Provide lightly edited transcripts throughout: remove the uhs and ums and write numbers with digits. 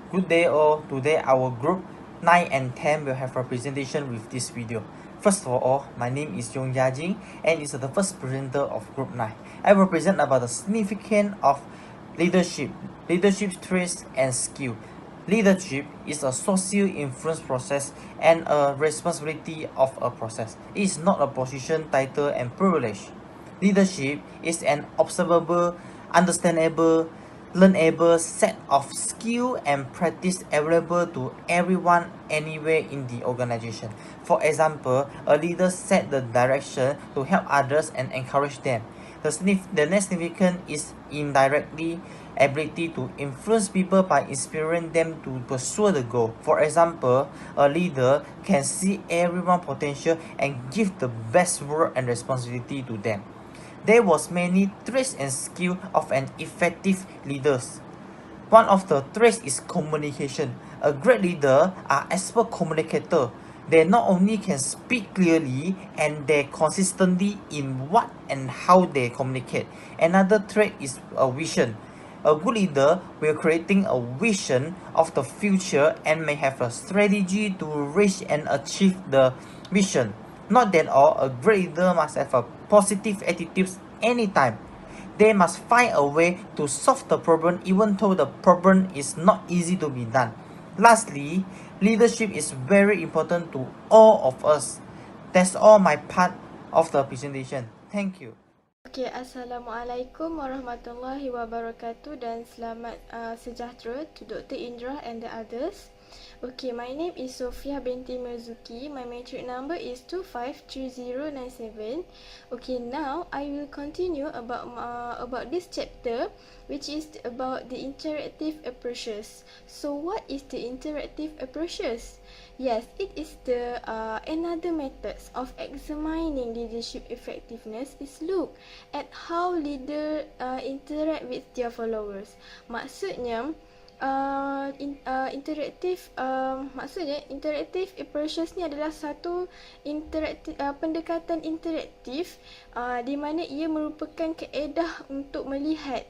Good day all. Today our group 9 and 10 will have a presentation with this video. First of all, my name is Yong Yajing and is the first presenter of group 9. I will present about the significance of leadership traits and skill. Leadership is a social influence process and a responsibility of a process. It is not a position, title and privilege. Leadership is an observable, understandable, learnable set of skill and practice available to everyone anywhere in the organization. For example, a leader set the direction to help others and encourage them. The next significant is indirectly ability to influence people by inspiring them to pursue the goal. For example, a leader can see everyone's potential and give the best work and responsibility to them. There was many traits and skills of an effective leader. One of the traits is communication. A great leader are expert communicator. They not only can speak clearly and they consistently in what and how they communicate. Another trait is a vision. A good leader will creating a vision of the future and may have a strategy to reach and achieve the vision. Not that all, a great leader must have a positive attitude anytime. They must find a way to solve the problem even though the problem is not easy to be done. Lastly, leadership is very important to all of us. That's all my part of the presentation. Thank you. Okay, Assalamualaikum warahmatullahi wabarakatuh dan selamat sejahtera to Dr. Indra and the others. Okay, my name is Sofia binti Marzuki. My matric number is 253097. Okay, now I will continue about this chapter, which is about the interactive approaches. So, what is the interactive approaches? Yes, it is the another methods of examining leadership effectiveness is look at how leader interact with their followers. Maksudnya interactive approaches ni adalah satu pendekatan interaktif di mana ia merupakan kaedah untuk melihat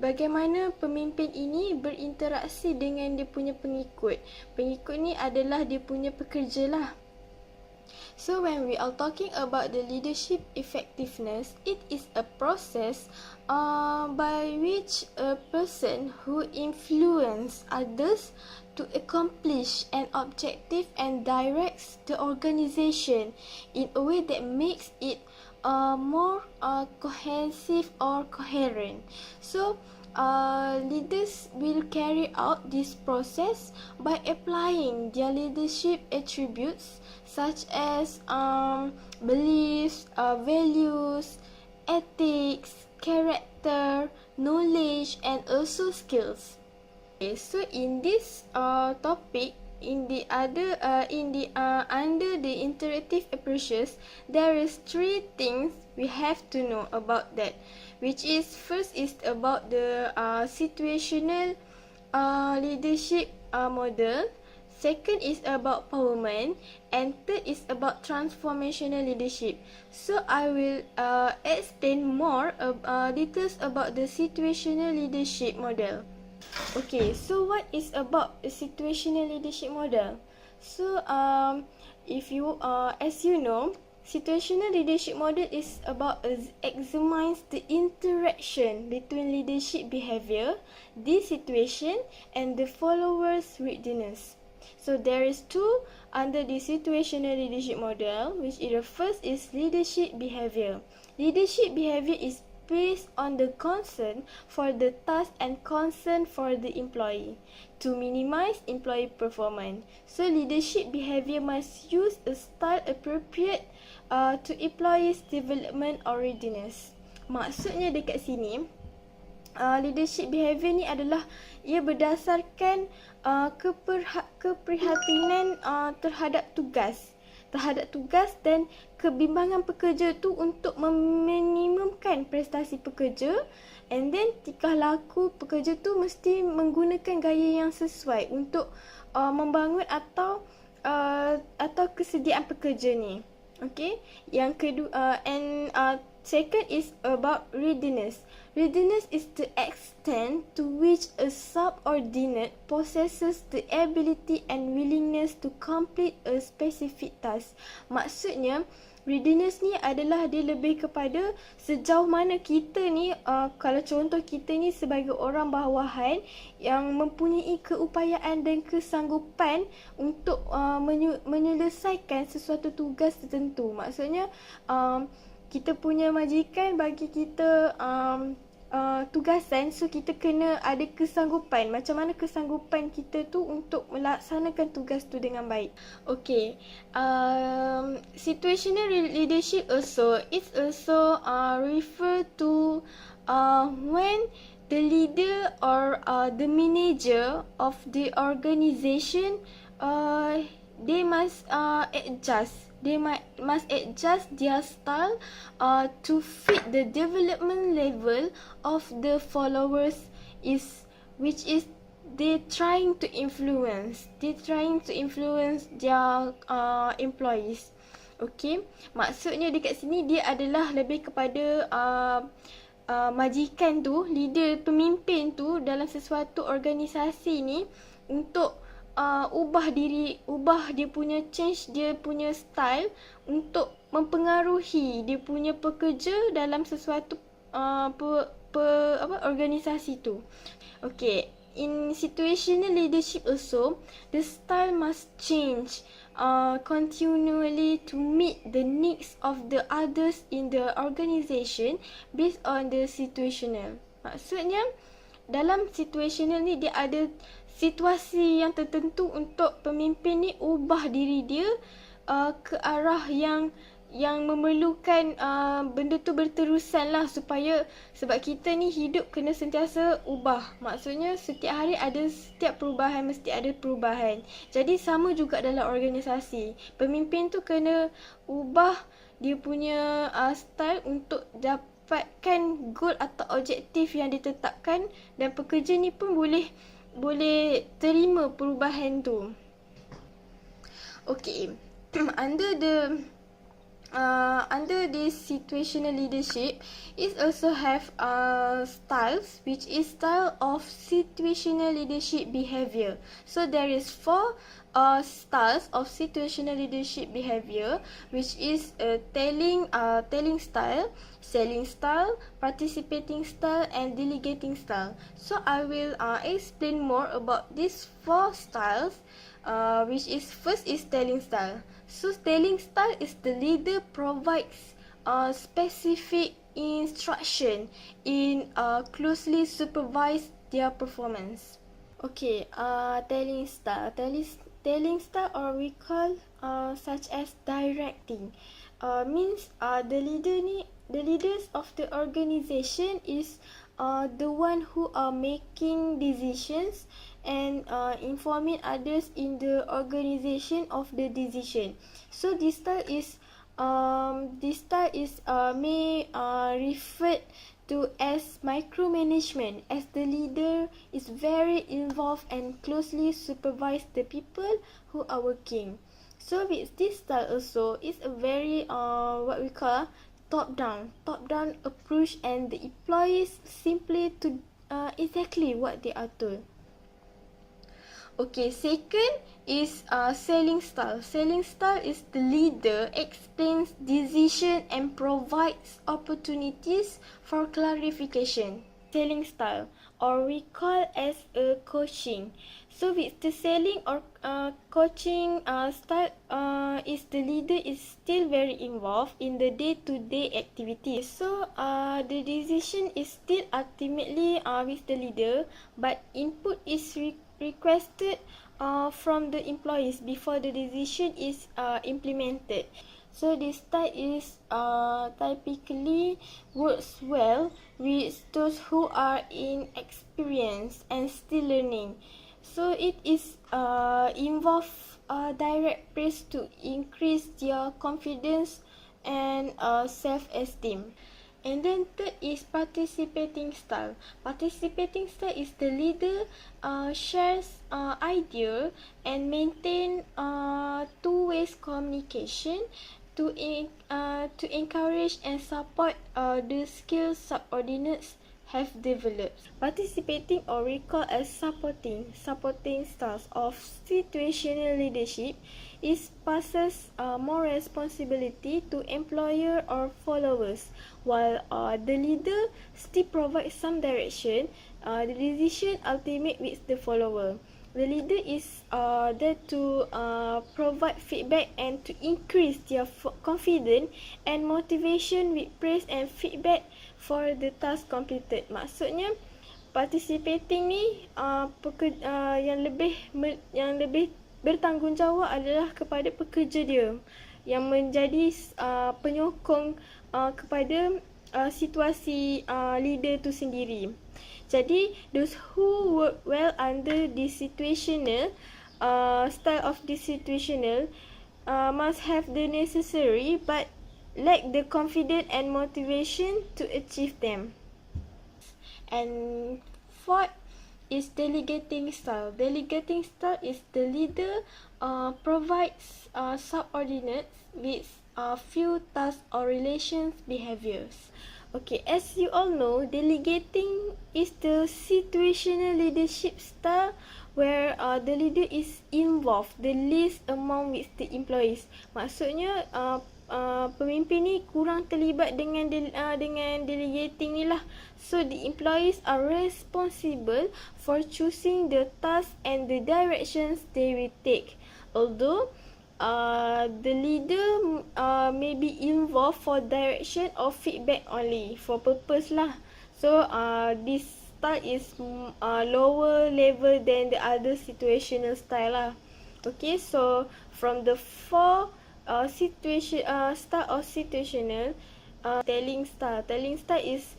bagaimana pemimpin ini berinteraksi dengan dia punya pengikut. Pengikut ni adalah dia punya pekerja lah. So when we are talking about the leadership effectiveness, it is a process by which a person who influence others to accomplish an objective and directs the organization in a way that makes it more cohesive or coherent. So leaders will carry out this process by applying their leadership attributes such as beliefs, values, ethics, character, knowledge, and also skills. Okay, so in this topic, under the interactive approaches, there is three things we have to know about that, which is first is about the situational leadership model. Second is about empowerment, and third is about transformational leadership. So I will explain more details about the situational leadership model. Okay, so what is about a situational leadership model? So if you as you know, situational leadership model is about examines the interaction between leadership behavior, the situation, and the followers' readiness. So there is two under the situational leadership model, which is the first is leadership behavior. Leadership behavior is based on the concern for the task and concern for the employee to minimize employee performance. So leadership behavior must use a style appropriate to employees' development or readiness. Maksudnya dekat sini, leadership behavior ni adalah ia berdasarkan keprihatinan terhadap tugas dan kebimbangan pekerja tu untuk meminimumkan prestasi pekerja, and then tingkah laku pekerja tu mesti menggunakan gaya yang sesuai untuk membangun atau kesediaan pekerja ni. Okay, yang kedua Second is about readiness. Readiness is the extent to which a subordinate possesses the ability and willingness to complete a specific task. Maksudnya, readiness ni adalah dia lebih kepada sejauh mana kita ni, kalau contoh kita ni sebagai orang bawahan yang mempunyai keupayaan dan kesanggupan untuk menyelesaikan sesuatu tugas tertentu. Maksudnya, kita punya majikan bagi kita tugasan, so kita kena ada kesanggupan. Macam mana kesanggupan kita tu untuk melaksanakan tugas tu dengan baik. Okay, situational leadership also refer to when the leader or the manager of the organization they must adjust. They must adjust their style to fit the development level of the followers, which is they trying to influence. They trying to influence their employees. Okay, maksudnya dekat sini dia adalah lebih kepada majikan tu, leader, pemimpin tu dalam sesuatu organisasi ni untuk ubah dia punya change, dia punya style untuk mempengaruhi dia punya pekerja dalam sesuatu organisasi tu. Okay, in situational leadership also, the style must change continually to meet the needs of the others in the organisation based on the situational. Maksudnya, dalam situational ni dia ada situasi yang tertentu untuk pemimpin ni ubah diri dia ke arah yang memerlukan benda tu berterusan lah, sebab kita ni hidup kena sentiasa ubah. Maksudnya setiap hari ada setiap perubahan, mesti ada perubahan. Jadi sama juga dalam organisasi, pemimpin tu kena ubah dia punya style untuk dapatkan goal atau objektif yang ditetapkan, dan pekerja ni pun boleh terima perubahan tu. Okay, under this situational leadership, it also have styles, which is style of situational leadership behavior. So there is 4 styles of situational leadership behavior, which is telling style, selling style, participating style, and delegating style. So I will explain more about these 4 styles, which is first is telling style. So telling style is the leader provides specific instruction in closely supervise their performance. Okay, telling style. Telling style, or we call such as directing, means the leaders of the organization is the one who are making decisions and informing others in the organization of the decision. So this style is may referred to as micromanagement, as the leader is very involved and closely supervise the people who are working. So with this style also is a very what we call top-down approach, and the employees simply to exactly what they are told. Okay, second is selling style. Selling style is the leader explains decision and provides opportunities for clarification. Selling style, or we call as a coaching. So with the selling or coaching style, is the leader is still very involved in the day-to-day activities. So the decision is still ultimately with the leader, but input is requested from the employees before the decision is implemented. So this style is typically works well with those who are inexperienced and still learning. So it is involve direct praise to increase their confidence and self-esteem. And then third is participating style. Participating style is the leader shares idea and maintain two-way communication to encourage and support the skills subordinates have developed. Participating or recall as supporting styles of situational leadership is passes more responsibility to employer or followers, while the leader still provides some direction. The decision ultimate with the follower. The leader is there to provide feedback and to increase their confidence and motivation with praise and feedback for the task completed. Maksudnya participating ni yang lebih bertanggungjawab adalah kepada pekerja dia yang menjadi penyokong kepada situasi leader tu sendiri. Jadi, those who work well under this situational style of this situational must have the necessary but lack the confidence and motivation to achieve them. And fourth is delegating style. Delegating style is the leader provides subordinates with few tasks or relations behaviors. Okay, as you all know, delegating is the situational leadership style where the leader is involved the least among with the employees. Maksudnya pemimpin ni kurang terlibat dengan delegating ni lah. So the employees are responsible for choosing the task and the directions they will take. Although the leader may be involved for direction or feedback only for purpose lah. So this style is lower level than the other situational style lah. Okay, so from the four style of situational, telling style is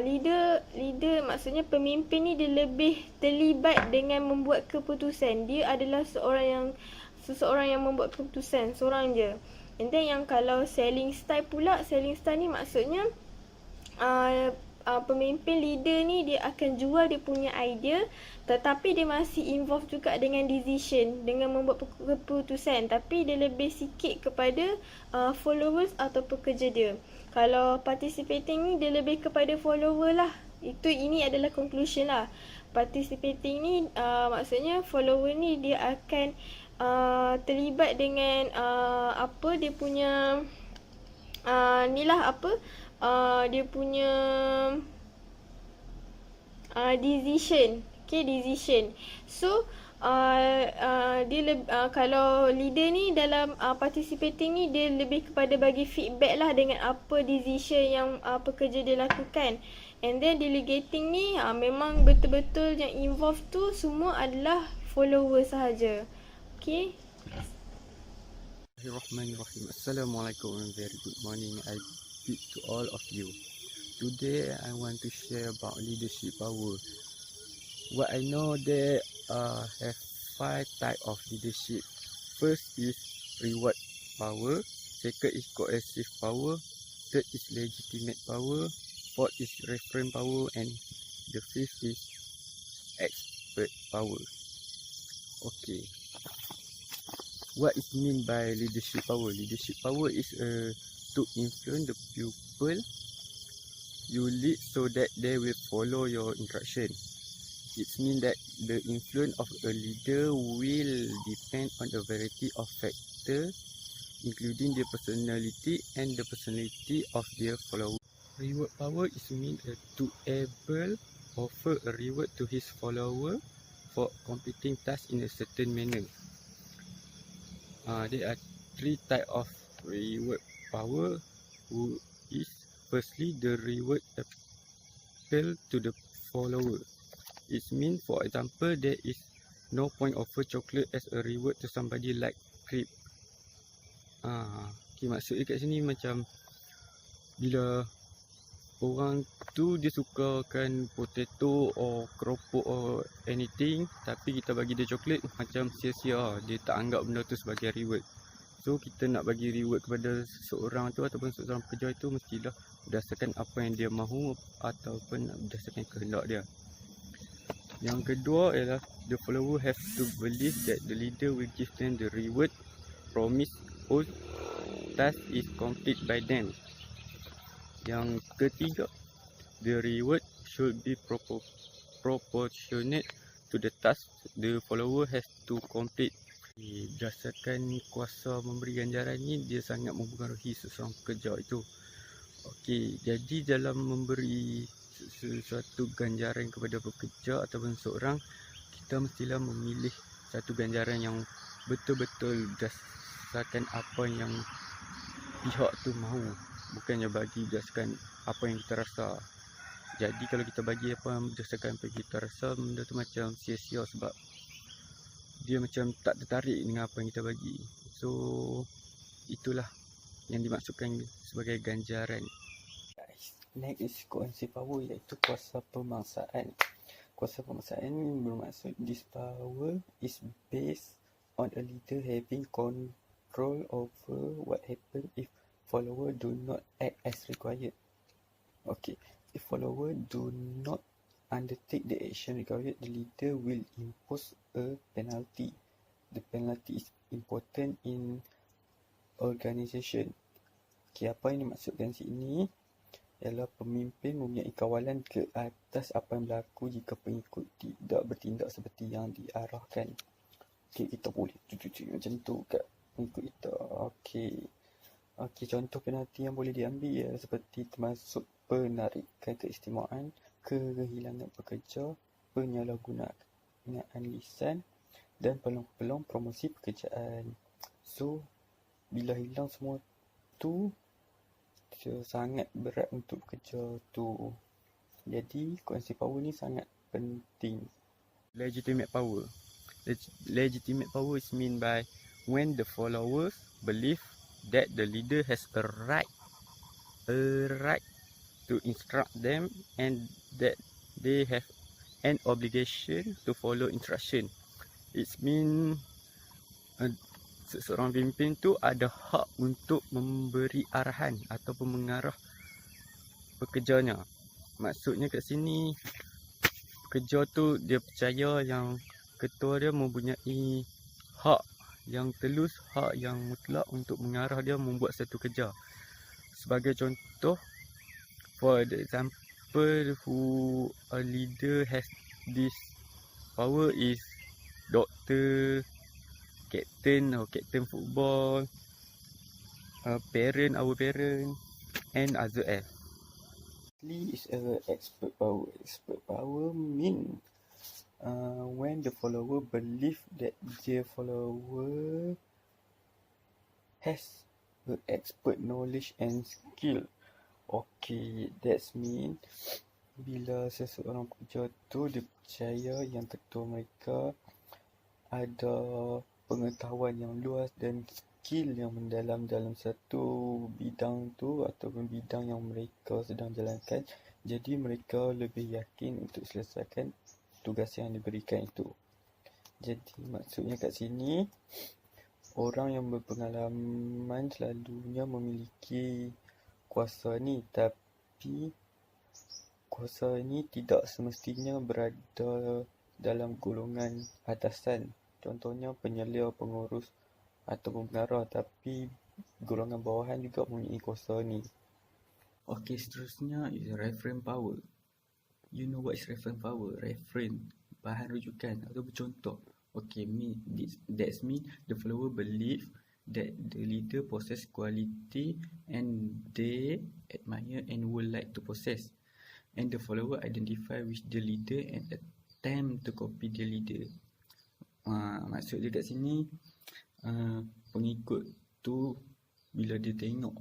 leader maksudnya pemimpin ni dia lebih terlibat dengan membuat keputusan. Dia adalah seseorang yang membuat keputusan, seorang je. And then yang kalau selling style ni maksudnya pemimpin leader ni dia akan jual dia punya idea, tetapi dia masih involve juga dengan decision, dengan membuat keputusan, tapi dia lebih sikit kepada followers atau pekerja dia. Kalau participating ni dia lebih kepada follower lah. Ini adalah conclusion lah. Participating ni maksudnya follower ni dia akan terlibat dengan dia punya dia punya decision. Okay, decision. So kalau leader ni dalam participating ni dia lebih kepada bagi feedback lah dengan apa decision yang pekerja dia lakukan. And then delegating ni memang betul-betul yang involve tu semua adalah follower sahaja. Okay. Bismillahirrahmanirrahim. Assalamualaikum and very good morning. I greet to all of you. Today I want to share about leadership power. What I know there have 5 types of leadership. First is reward power. Second is coercive power. Third is legitimate power. Fourth is reference power, and the fifth is expert power. Okay. What is mean by leadership power? Leadership power is to influence the pupil. You lead so that they will follow your instruction. It means that the influence of a leader will depend on a variety of factors, including their personality and the personality of their followers. Reward power is mean to able offer a reward to his follower for completing tasks in a certain manner. There are 3 types of reward power. Who is firstly the reward appeal to the follower. It means, for example, there is no point offer chocolate as a reward to somebody like crepe. Okay, maksudnya kat sini macam bila orang tu dia sukakan potato or keropok or anything, tapi kita bagi dia coklat, macam sia-sia, dia tak anggap benda tu sebagai reward. So kita nak bagi reward kepada seseorang tu ataupun seseorang pekerja itu mestilah berdasarkan apa yang dia mahu ataupun berdasarkan kehendak dia. Yang kedua ialah the follower have to believe that the leader will give them the reward promised, oath task is complete by them. Yang ketiga, the reward should be proportionate to the task the follower has to complete. Berdasarkan kuasa memberi ganjaran ni, dia sangat mempengaruhi seseorang pekerja itu. Okey, jadi dalam memberi sesuatu ganjaran kepada pekerja ataupun seorang, kita mestilah memilih satu ganjaran yang betul-betul berdasarkan apa yang pihak tu mahu, bukannya bagi berdasarkan apa yang kita rasa. Jadi kalau kita bagi apa yang berdasarkan apa yang kita rasa, benda tu macam sia-sia sebab dia macam tak tertarik dengan apa yang kita bagi. So itulah yang dimaksudkan sebagai ganjaran. Guys, next is coercive power, iaitu kuasa pemaksaan. Kuasa pemaksaan ini bermaksud this power is based on a leader having control over what happen if follower do not act as required. Okay, if follower do not undertake the action required, the leader will impose a penalty. The penalty is important in organisation. Okay, apa yang dimaksudkan sini ialah pemimpin mempunyai kawalan ke atas apa yang berlaku jika pengikut tidak bertindak seperti yang diarahkan. Okay, kita boleh macam tu kat pengikut kita. Okay, contoh penalti yang boleh diambil ialah seperti termasuk penarikan keistimewaan, kehilangan pekerja, penyalahgunaan lisan dan peluang-peluang promosi pekerjaan. So, bila hilang semua tu, sangat berat untuk pekerja tu. Jadi, coercive power ni sangat penting. Legitimate power. Legitimate power is mean by when the followers believe that the leader has a right to instruct them and that they have an obligation to follow instruction. It means seseorang pemimpin tu ada hak untuk memberi arahan ataupun mengarah pekerjanya. Maksudnya kat sini, pekerja tu dia percaya yang ketua dia mempunyai hak yang telus, hak yang mutlak untuk mengarah dia membuat satu kerja. Sebagai contoh, for example, who a leader has this power is doctor, captain or captain football, our parent, and other else. Is a expert power. Expert power mean when the follower believe that their follower has the expert knowledge and skill. Okay, that's mean bila seseorang pekerja tu dia percaya yang ketua mereka ada pengetahuan yang luas dan skill yang mendalam dalam satu bidang tu ataupun bidang yang mereka sedang jalankan. Jadi mereka lebih yakin untuk selesaikan tugas yang diberikan itu. Jadi maksudnya kat sini, orang yang berpengalaman selalunya memiliki kuasa ni, tapi kuasa ni tidak semestinya berada dalam golongan atasan. Contohnya penyelia, pengurus ataupun pengarah, tapi golongan bawahan juga mempunyai kuasa ni. Okey, seterusnya is reference power. You know what is reference power? Reference, bahan rujukan atau contoh. Okay, that means the follower believe that the leader possess quality and they admire and would like to possess. And the follower identify with the leader and attempt to copy the leader. Maksud dia kat sini, pengikut tu bila dia tengok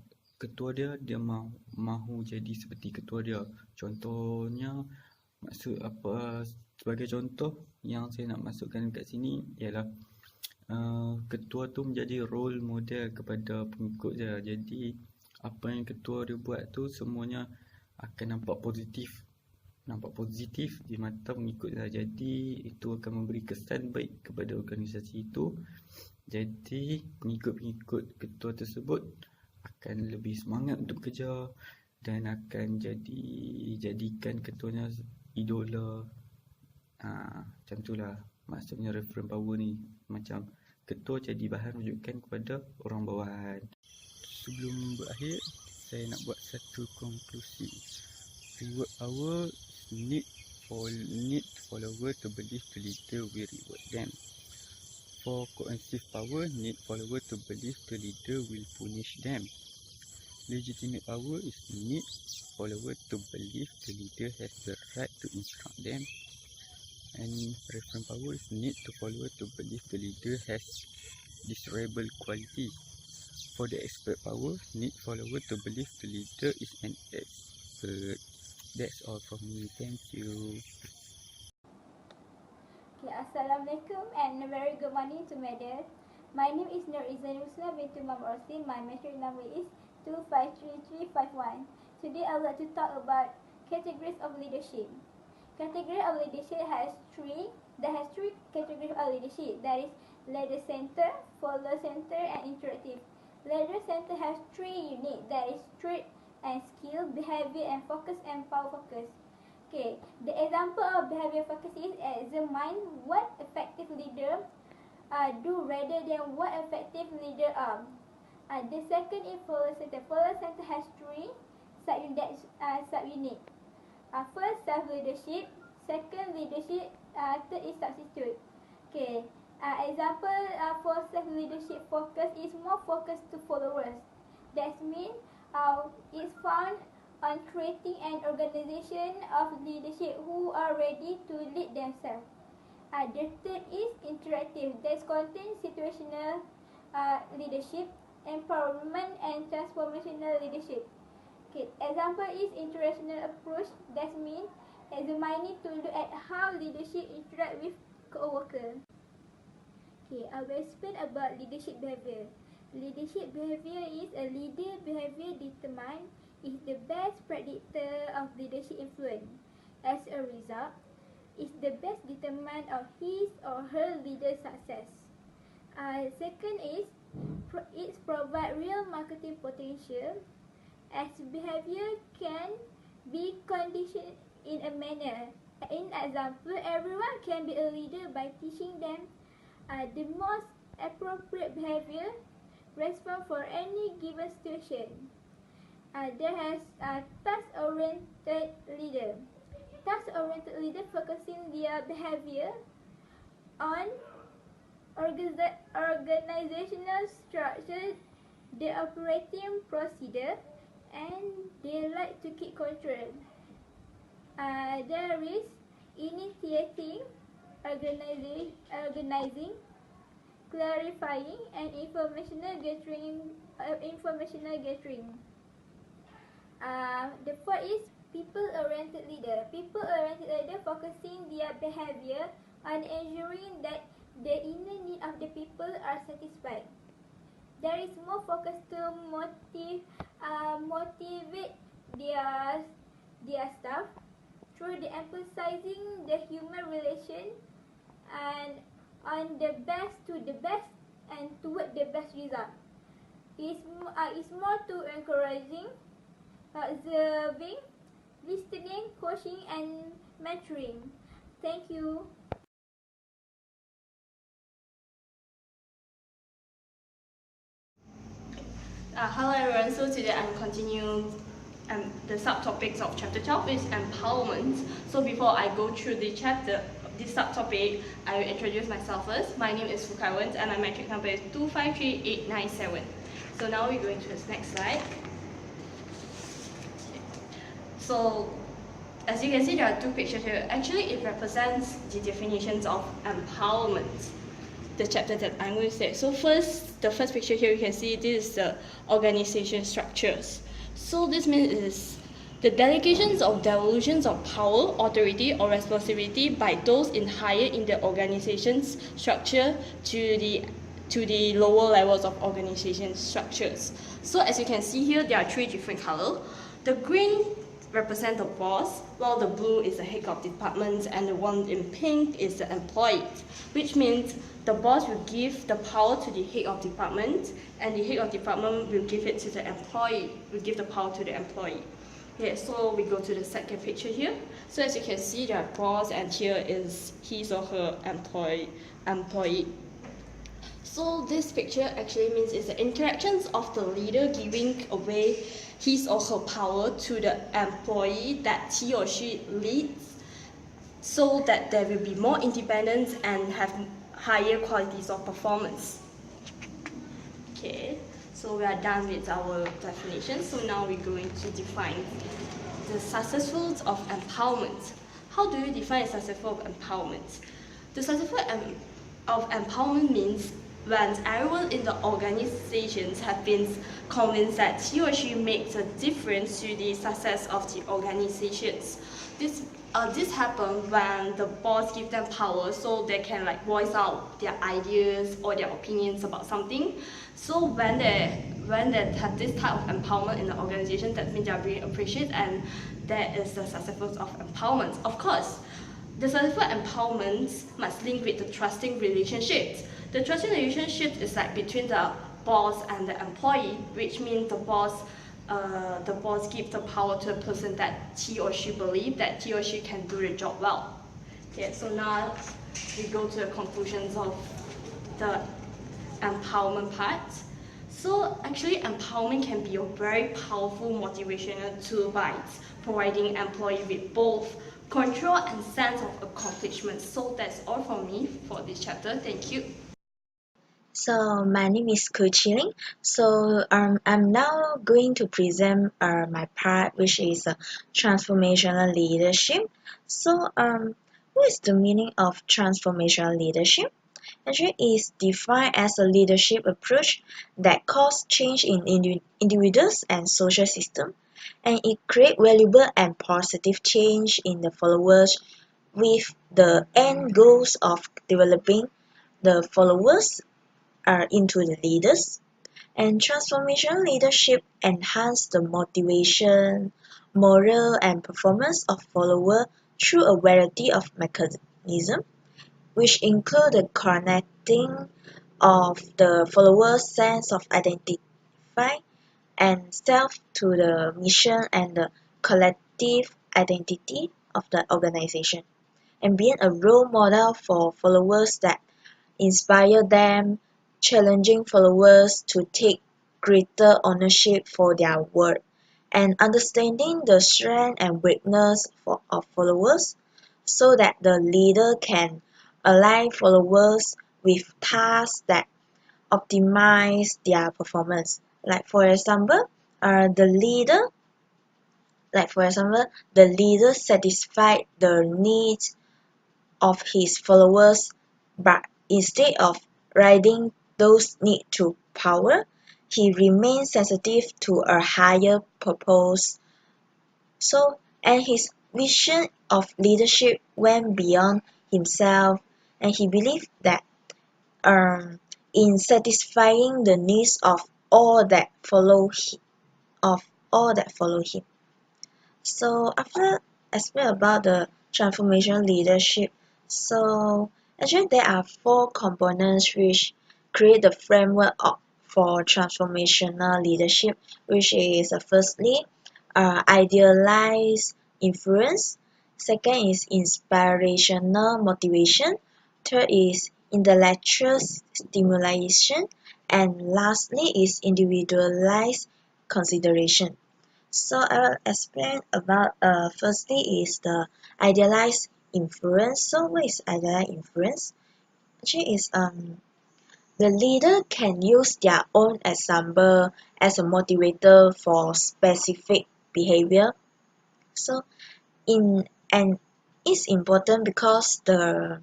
ketua dia, dia mahu jadi seperti ketua dia. Contohnya, maksud apa, sebagai contoh yang saya nak masukkan kat sini ialah ketua tu menjadi role model kepada pengikut dia. Jadi apa yang ketua dia buat tu semuanya akan nampak positif di mata pengikut dia. Jadi itu akan memberi kesan baik kepada organisasi itu. Jadi pengikut-pengikut ketua tersebut akan lebih semangat untuk bekerja dan akan jadikan ketuanya idola. Macam itulah maksudnya reference power ni. Macam ketua jadi bahan rujukan kepada orang bawahan. sebelum berakhir, saya nak buat satu konklusi. Reward power need follower to believe the leader will reward them. For coercive power, need follower to believe the leader will punish them. Legitimate power is need follower to believe the leader has the right to instruct them. And preference power is need to follower to believe the leader has desirable quality. For the expert power, need follower to believe the leader is an expert. That's all from me. Thank you. Okay, Assalamualaikum and a very good morning to Madam. My name is Nur Izan Husna bintu Muhammad Rosin. My metric number is 253351. Today I would like to talk about categories of leadership. Category of leadership has three categories of leadership. That is leader center, follower center, and interactive. Leader center has three units. That is trait and skill, behavior and focus, and power focus. Okay, the example of behavior focus is examine what effective leader do rather than what effective leader are. The second is follower center. Follower center has three sub-unit. First, self-leadership. Second, leadership. Third is substitute. Okay, example for self-leadership focus is more focused to followers. That means it's found on creating an organization of leadership who are ready to lead themselves. The third is interactive. That contains situational leadership, empowerment, and transformational leadership. Okay, example is interactional approach. That means examining to look at how leadership interact with co-worker. Okay, I will explain about leadership behavior. Leadership behavior is a leader behavior determined is the best predictor of leadership influence. As a result, it's the best determinant of his or her leader success. Second is it provide real marketing potential, as behavior can be conditioned in a manner. In example, everyone can be a leader by teaching them the most appropriate behavior response for any given situation. There has task-oriented leader. Task-oriented leader focusing their behavior on organizational structure, the operating procedure, and they like to keep control. There is initiating, organizing, clarifying, and informational gathering. The fourth is people-oriented leader. People-oriented leader focusing their behavior on ensuring that the inner need of the people are satisfied. There is more focus to motivate their staff through the emphasizing the human relation and on the best to the best and toward the best result. It's more to encouraging, observing, listening, coaching, and mentoring. Thank you. Hello everyone, so today I'm continuing the subtopics of chapter 12 is empowerment. So before I go through the chapter, this subtopic, I will introduce myself first. My name is Fukaiwan and my metric number is 253897. So now we're going to the next slide. So as you can see, there are two pictures here. Actually, it represents the definitions of empowerment, the chapter that I'm going to say. So the first picture here, you can see this is the organization structures. So this means is the delegations of devolutions of power, authority, or responsibility by those higher in the organization's structure to the lower levels of organization structures. So as you can see here, there are three different colors. The green represent the boss, while the blue is the head of departments, and the one in pink is the employee, which means the boss will give the power to the head of department, and the head of department will give it to the employee, will give the power to the employee. Okay, so we go to the second picture here. So as you can see, there are boss, and here is his or her employee. So this picture actually means it's the interactions of the leader giving away his or her power to the employee that he or she leads, so that there will be more independence and have higher qualities of performance. Okay, so we are done with our definition. So now we're going to define the successful of empowerment. How do you define successful of empowerment? The successful of empowerment means when everyone in the organizations have been convinced that he or she makes a difference to the success of the organizations. This happens when the boss gives them power so they can like voice out their ideas or their opinions about something. So when they have this type of empowerment in the organization, that means they are being appreciated, and that is the successful of empowerment. Of course, the successful empowerment must link with the trusting relationships. The trusting relationship is like between the boss and the employee, which means the boss gives the power to a person that he or she believes that he or she can do the job well. Okay, so now we go to the conclusions of the empowerment part. So actually, empowerment can be a very powerful motivational tool by providing employee with both control and sense of accomplishment. So that's all from me for this chapter. Thank you. So my name is Kuchiling. So I'm now going to present my part, which is transformational leadership. So what is the meaning of transformational leadership? Actually, is defined as a leadership approach that causes change in individuals and social system, and it creates valuable and positive change in the followers with the end goals of developing the followers into the leaders. And transformational leadership enhance the motivation, morale, and performance of followers through a variety of mechanisms, which include the connecting of the followers' sense of identity and self to the mission and the collective identity of the organization, and being a role model for followers that inspire them, challenging followers to take greater ownership for their work, and understanding the strength and weakness of followers so that the leader can align followers with tasks that optimize their performance. Like for example, the leader the leader satisfied the needs of his followers, but instead of riding those needs to power, he remains sensitive to a higher purpose. So, and his vision of leadership went beyond himself, and he believed that in satisfying the needs of all that follow him. So after explain about the transformation leadership, so actually there are four components which create the framework for transformational leadership, which is firstly idealized influence, second is inspirational motivation, third is intellectual stimulation, and lastly is individualized consideration. So I will explain about firstly is the idealized influence. So what is idealized influence? Actually is the leader can use their own example as a motivator for specific behavior. So in and it's important because the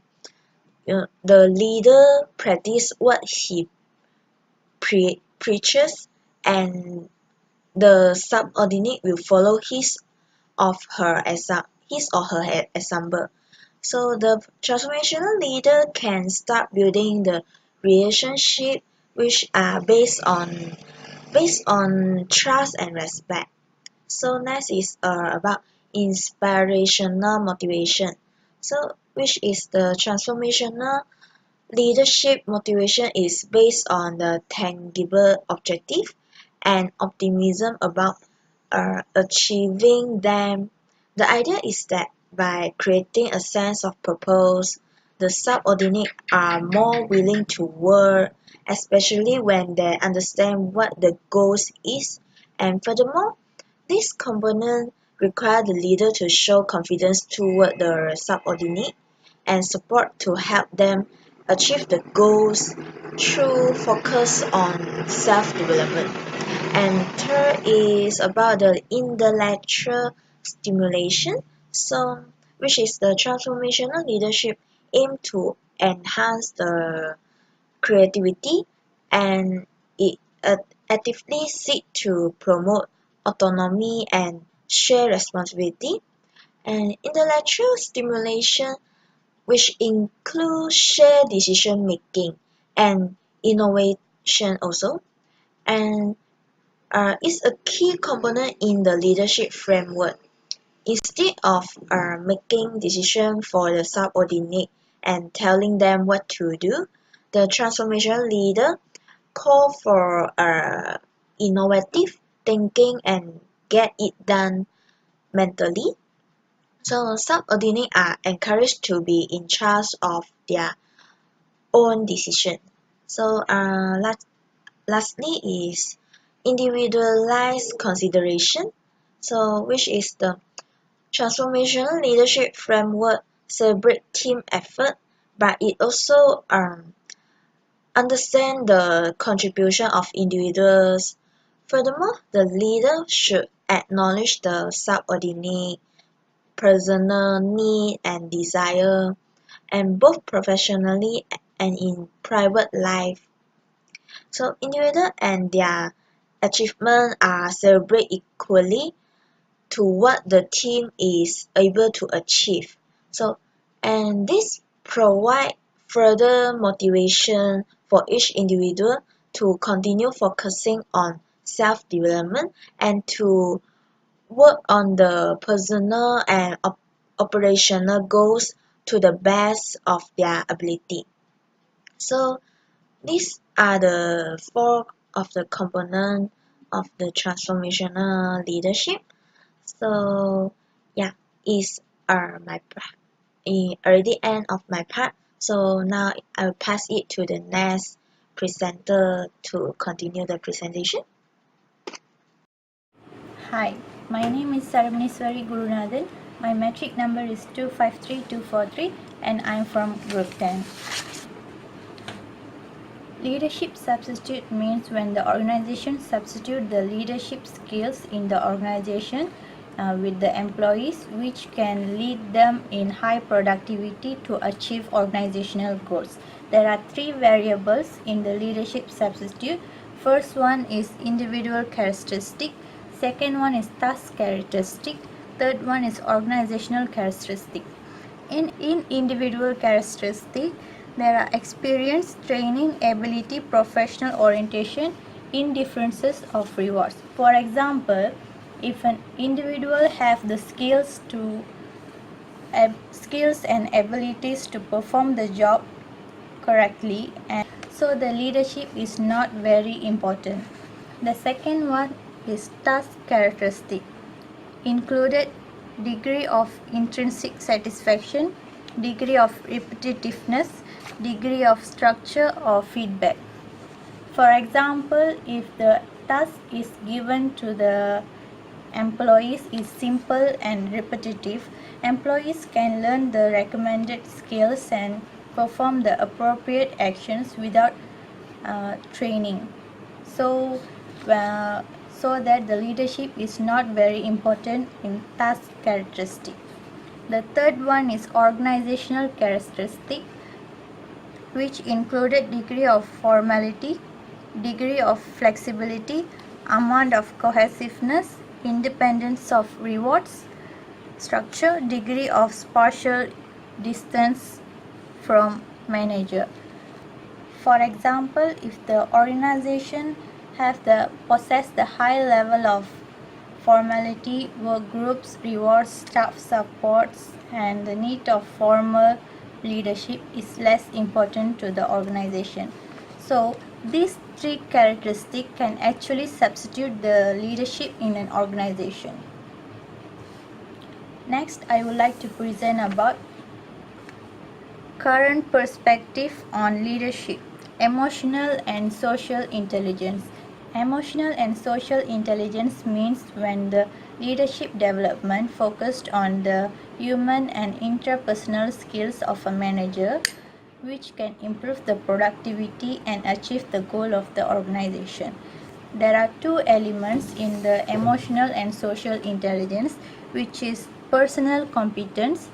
leader practice what he preaches, and the subordinate will follow his or her example. So the transformational leader can start building the relationship which are based on trust and respect. So next is about inspirational motivation. So which is the transformational leadership motivation is based on the tangible objective and optimism about achieving them. The idea is that by creating a sense of purpose, the subordinate are more willing to work, especially when they understand what the goals is. And furthermore, this component require the leader to show confidence toward the subordinate and support to help them achieve the goals through focus on self-development. And third is about the intellectual stimulation, so which is the transformational leadership aim to enhance the creativity, and it actively seek to promote autonomy and share responsibility. And intellectual stimulation, which includes shared decision making and innovation also, and is a key component in the leadership framework. Instead of making decisions for the subordinate and telling them what to do, the transformation leader call for innovative thinking and get it done mentally. So subordinates are encouraged to be in charge of their own decision. So lastly is individualized consideration. So which is the transformational leadership framework celebrate team effort, but it also understand the contribution of individuals. Furthermore, the leader should acknowledge the subordinate personal need and desire, and both professionally and in private life. So individual and their achievement are celebrated equally to what the team is able to achieve. So, and this provide further motivation for each individual to continue focusing on self-development and to work on the personal and operational goals to the best of their ability. So these are the four of the component of the transformational leadership. So yeah, is my already end of my part. So now I'll pass it to the next presenter to continue the presentation. Hi, my name is Saravaneswari Gurunathan. My metric number is 253243 and I'm from Group 10. Leadership substitute means when the organization substitute the leadership skills in the organization with the employees, which can lead them in high productivity to achieve organizational goals. There are three variables in the leadership substitute. First one is individual characteristic, second one is task characteristic, third one is organizational characteristic. In individual characteristic, there are experience, training, ability, professional orientation, indifferences of rewards. For example, if an individual have the skills and abilities to perform the job correctly, and so the leadership is not very important. The second one is task characteristic, included degree of intrinsic satisfaction, degree of repetitiveness, degree of structure or feedback. For example, if the task is given to the employees is simple and repetitive, employees can learn the recommended skills and perform the appropriate actions without training. So that the leadership is not very important in task characteristic. The third one is organizational characteristic, which included degree of formality, degree of flexibility, amount of cohesiveness, independence of rewards, structure, degree of spatial distance from manager. For example, if the organization possess the high level of formality, work groups, rewards, staff supports, and the need of formal leadership is less important to the organization. So these three characteristics can actually substitute the leadership in an organization. Next, I would like to present about Current perspective on leadership. Emotional and social intelligence. Emotional and social intelligence means when the leadership development focused on the human and interpersonal skills of a manager, which can improve the productivity and achieve the goal of the organization. There are two elements in the emotional and social intelligence, which is personal competence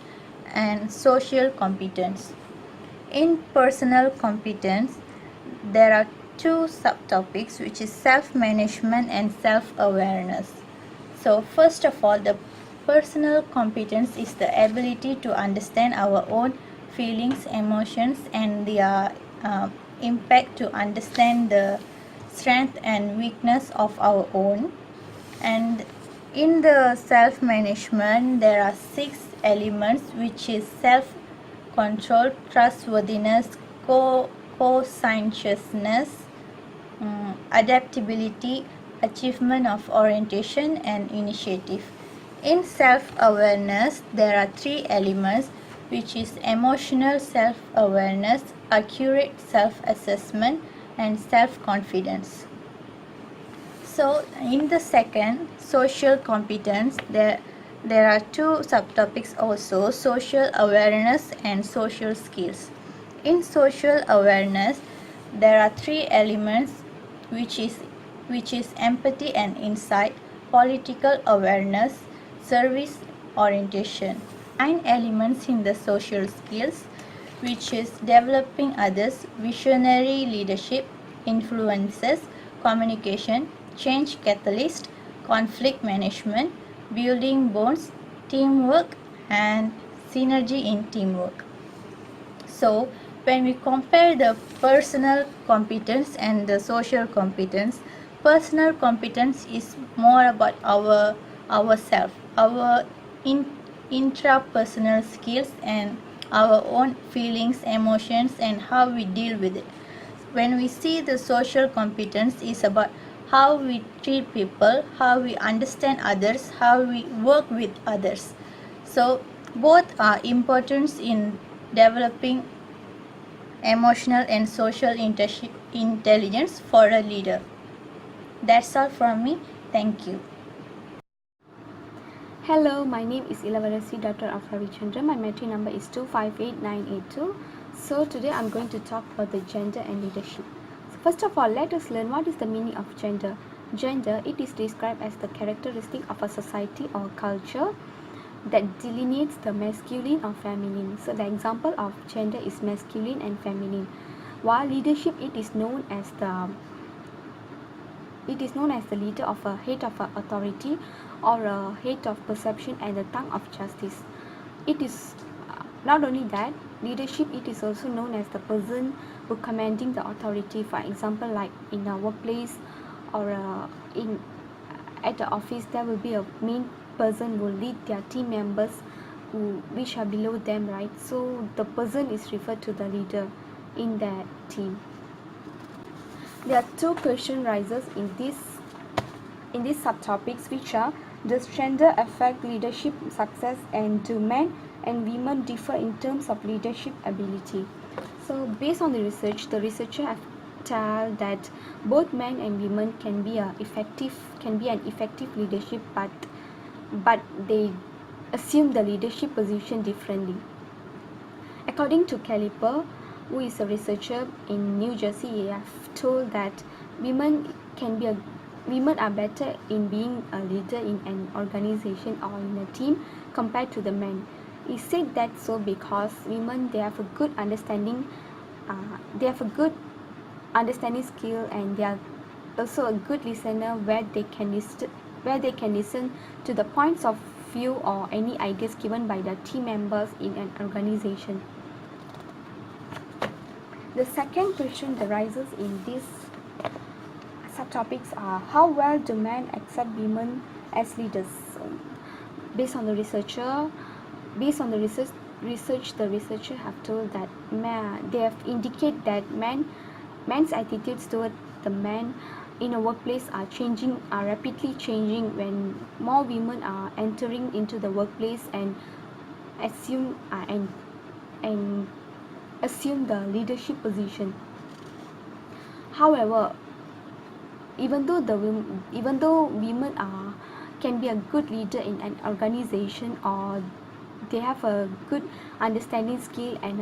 and social competence. In personal competence, there are two subtopics, which is self-management and self-awareness. So first of all, the personal competence is the ability to understand our own feelings, emotions, and their impact, to understand the strength and weakness of our own. And in the self-management, there are 6 elements, which is self-control, trustworthiness, conscientiousness, adaptability, achievement of orientation, and initiative. In self-awareness, there are 3 elements, which is emotional self-awareness, accurate self-assessment, and self-confidence. So in the second, social competence, there are 2 subtopics also, social awareness and social skills. In social awareness, there are 3 elements, which is empathy and insight, political awareness, service orientation. 9 elements in the social skills, which is developing others, visionary leadership, influences, communication, change catalyst, conflict management, building bonds, teamwork, and synergy in teamwork. So when we compare the personal competence and the social competence, personal competence is more about ourself, our intrapersonal skills, and our own feelings, emotions, and how we deal with it. When we see the social competence is about how we treat people, how we understand others, how we work with others. So both are important in developing emotional and social intelligence for a leader. That's all from me. Thank you. Hello, my name is Ilavarasi Dr. Afravi Chandra. My metric number is 258982. So today I'm going to talk about the gender and leadership. So first of all, let us learn what is the meaning of gender. Gender, it is described as the characteristic of a society or culture that delineates the masculine or feminine. So the example of gender is masculine and feminine. While leadership, it is known as the leader of a head of an authority, or a head of perception and the tongue of justice. It is not only that, leadership, it is also known as the person who commanding the authority. For example, like in a workplace or at the office, there will be a main person who lead their team members which are below them, right? So the person is referred to the leader in that team. There are 2 question rises in these subtopics, which are: does gender affect leadership success, and do men and women differ in terms of leadership ability? So based on the research, the researcher have told that both men and women can be an effective leadership, but they assume the leadership position differently. According to Caliper, who is a researcher in New Jersey, he have told that women are better in being a leader in an organization or in a team compared to the men. He said that so because women, they have a good understanding skill, and they are also a good listener, where they can listen to the points of view or any ideas given by the team members in an organization. The second question that arises in these subtopics are: how well do men accept women as leaders? Based on the research, the researcher have told that they have indicated that men's attitudes toward the men in a workplace are rapidly changing when more women are entering into the workplace and assume the leadership position. However, even though women can be a good leader in an organization, or they have a good understanding skill and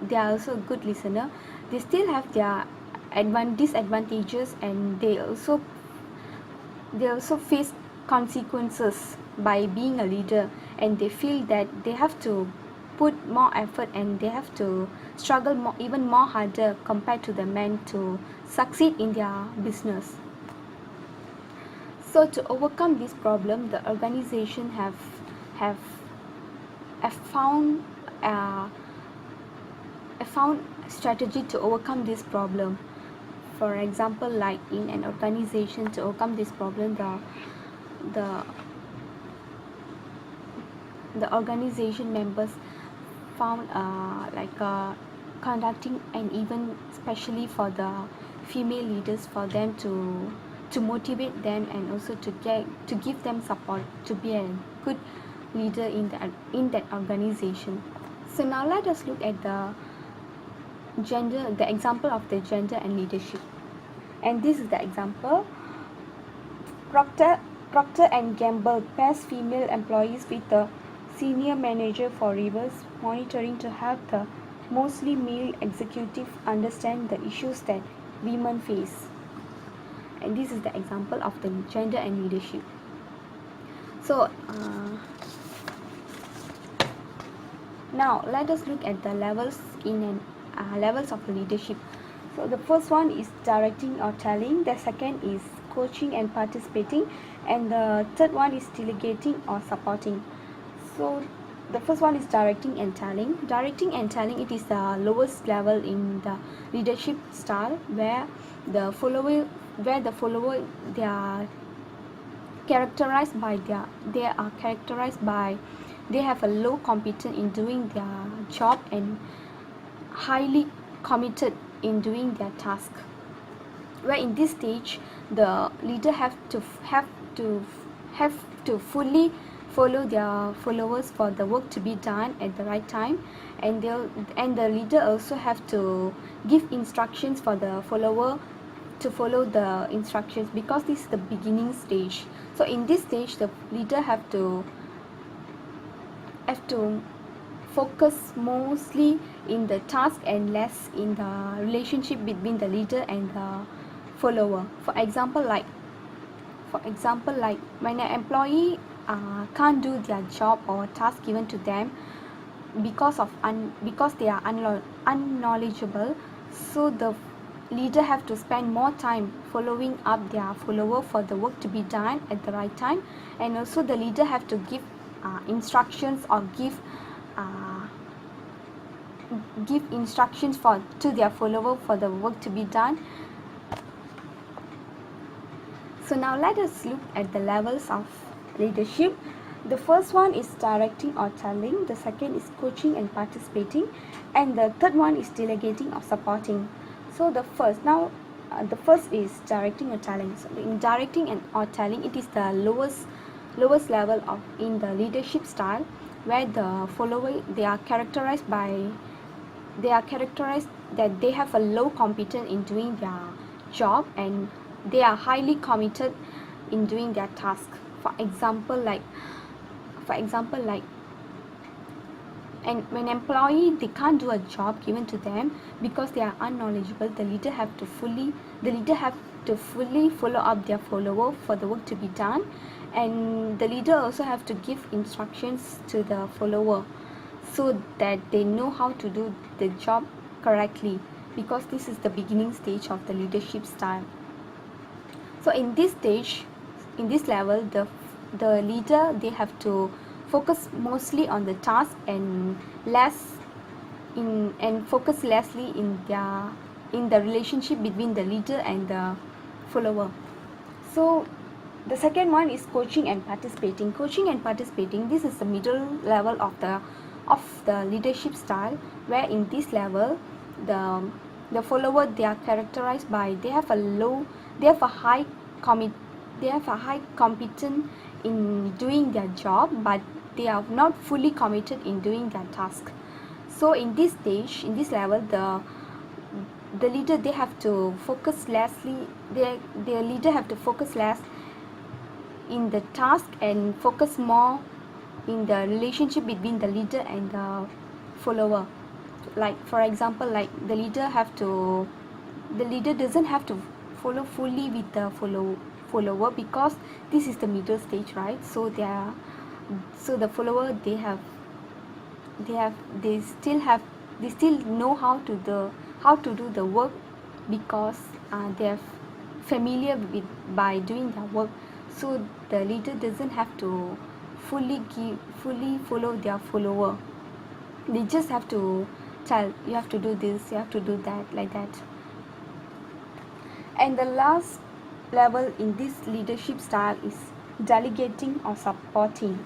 they are also a good listener, they still have their disadvantages, and they also face consequences by being a leader, and they feel that they have to put more effort and they have to struggle even more harder compared to the men to succeed in their business. So to overcome this problem, the organization have found a strategy to overcome this problem. For example, like in an organization, to overcome this problem, the organization members found conducting an event especially for the female leaders, for them to motivate them and also to give them support to be a good leader in that organization. So now let us look at the example of the gender and leadership. And this is the example. Procter & Gamble pairs female employees with the senior manager for reverse monitoring to help the mostly male executive understand the issues that women face. And this is the example of the gender and leadership. So now let us look at the levels levels of leadership. So the first one is directing or telling, the second is coaching and participating, and the third one is delegating or supporting. So the first one is directing and telling. Directing and telling, it is the lowest level in the leadership style, where the follower they are characterized by they have a low competence in doing their job and highly committed in doing their task. Where in this stage, the leader have to fully follow their followers for the work to be done at the right time, and the leader also have to give instructions for the follower to follow the instructions, because this is the beginning stage. So in this stage, the leader have to focus mostly in the task and less in the relationship between the leader and the follower. For example, like when an employee can't do their job or task given to them because they are unknowledgeable, so the leader have to spend more time following up their follower for the work to be done at the right time, and also the leader have to give instructions or give instructions to their follower for the work to be done. So now let us look at the levels of leadership. The first one is directing or telling, the second is coaching and participating, and the third one is delegating or supporting. So the first is directing or telling. So in directing or telling, it is the lowest level in the leadership style, where the follower they are characterized that they have a low competence in doing their job, and they are highly committed in doing their task. For example, and when employee they can't do a job given to them because they are unknowledgeable, the leader have to fully follow up their follower for the work to be done, and the leader also have to give instructions to the follower so that they know how to do the job correctly, because this is the beginning stage of the leadership style. So in this level, the leader they have to focus mostly on the task and focus lessly in the relationship between the leader and the follower. So the second one is coaching and participating. Coaching and participating, this is the middle level of the leadership style, where in this level the follower they are characterized by they have a high competence in doing their job, but they are not fully committed in doing their task. So in this stage, in this level, the leader, they have to focus lessly. The leader have to focus less in the task and focus more in the relationship between the leader and the follower. Like for example, like the leader doesn't have to follow fully with the follower, because this is the middle stage, right? So the follower, they still know how to do the work, because they are familiar with by doing their work. So the leader doesn't have to fully follow their follower. They just have to tell, you have to do this, you have to do that, like that. And the last level in this leadership style is delegating or supporting.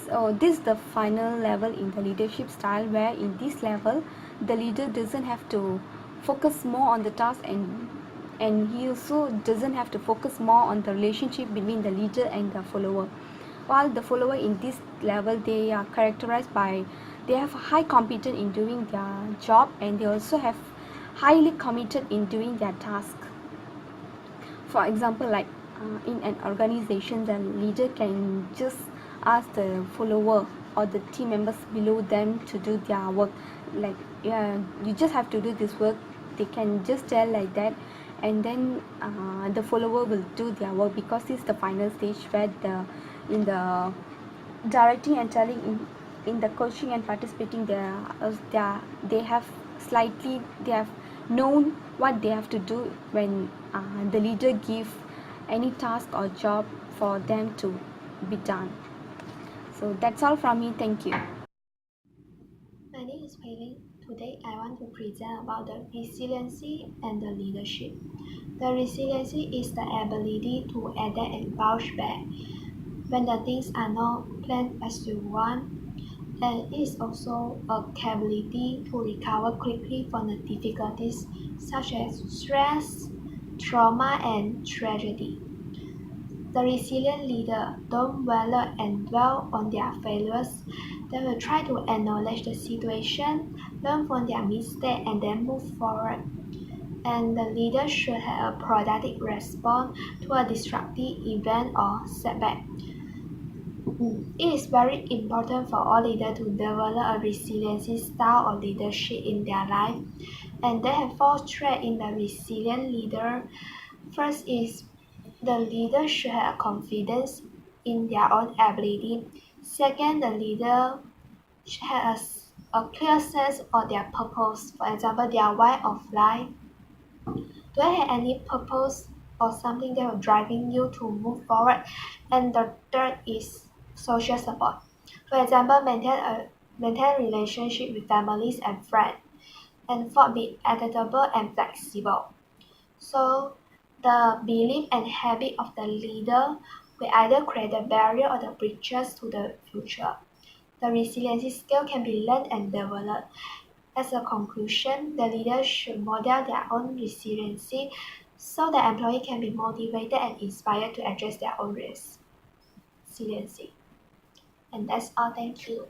So this is the final level in the leadership style, where in this level the leader doesn't have to focus more on the task, and he also doesn't have to focus more on the relationship between the leader and the follower. While the follower in this level, they are characterized by, they have high competence in doing their job, and they also have highly committed in doing their task. For example, like in an organization, the leader can just ask the follower or the team members below them to do their work, like, yeah, you just have to do this work. They can just tell like that, and then the follower will do their work, because this is the final stage, where in the directing and telling, in the coaching and participating, they have known what they have to do when the leader give any task or job for them to be done. So that's all from me. Thank you. My name is Pei. Today I want to present about the resiliency and the leadership. The resiliency is the ability to adapt and bounce back when the things are not planned as you want, and it is also a capability to recover quickly from the difficulties such as stress, trauma, and tragedy. The resilient leader don't wallow and dwell on their failures. They will try to acknowledge the situation, learn from their mistake, and then move forward. And the leader should have a productive response to a disruptive event or setback. It is very important for all leaders to develop a resiliency style of leadership in their life. And they have four traits in the resilient leader. First is the leader should have confidence in their own ability. Second, the leader should have a clear sense of their purpose. For example, their why of life. Do I have any purpose or something that will driving you to move forward? And the third is social support. For example, maintain relationship with families and friends. And fourth, be adaptable and flexible. So the belief and habit of the leader will either create a barrier or the bridges to the future. The resiliency skill can be learned and developed. As a conclusion, the leader should model their own resiliency so the employee can be motivated and inspired to address their own resiliency. And that's all. Thank you.